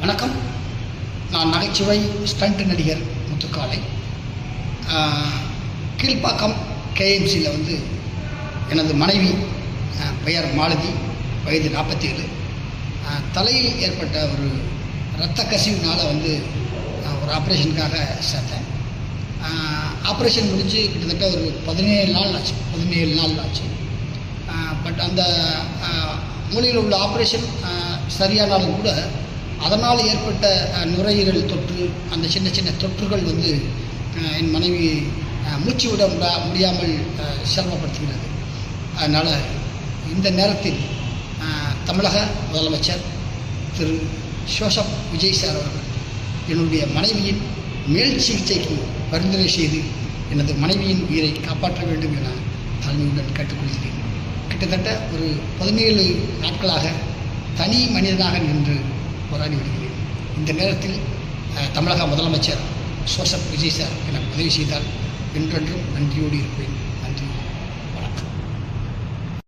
வணக்கம். நான் நகைச்சுவை ஸ்டண்ட் நடிகர் முத்துக்காலை. கீழ்ப்பாக்கம் கேஎம்சியில் எனது மனைவி பெயர் மாலதி, வயது 47. தலையில் ஏற்பட்ட ஒரு இரத்த கசிவினால் ஒரு ஆப்ரேஷனுக்காக சேர்த்தேன். ஆப்ரேஷன் முடிஞ்சு கிட்டத்தட்ட ஒரு 17 நாள் ஆச்சு. பட் அந்த மூலையில் உள்ள ஆப்ரேஷன் சரியானாலும் கூட அதனால் ஏற்பட்ட நுரையீரல் தொற்று, அந்த சின்ன சின்ன தொற்றுகள் என் மனைவி மூச்சு விட முடியாமல் சிரமப்படுத்துகிறது. அதனால் இந்த நேரத்தில் தமிழக முதலமைச்சர் திரு ஜோசப் விஜய் சார் அவர்கள் என்னுடைய மனைவியின் மேல் சிகிச்சைக்கு பரிந்துரை செய்து எனது மனைவியின் உயிரை காப்பாற்ற வேண்டும் என தாழ்மையுடன் கேட்டுக்கொள்கிறேன். கிட்டத்தட்ட ஒரு 17 நாட்களாக தனி மனிதனாக நின்று போராடி வருகிறேன். இந்த நேரத்தில் தமிழக முதலமைச்சர் ஜோசப் விஜய் சார் எனக்கு உதவி செய்தால் என்றென்றும் நன்றியோடு இருப்பேன். நன்றி.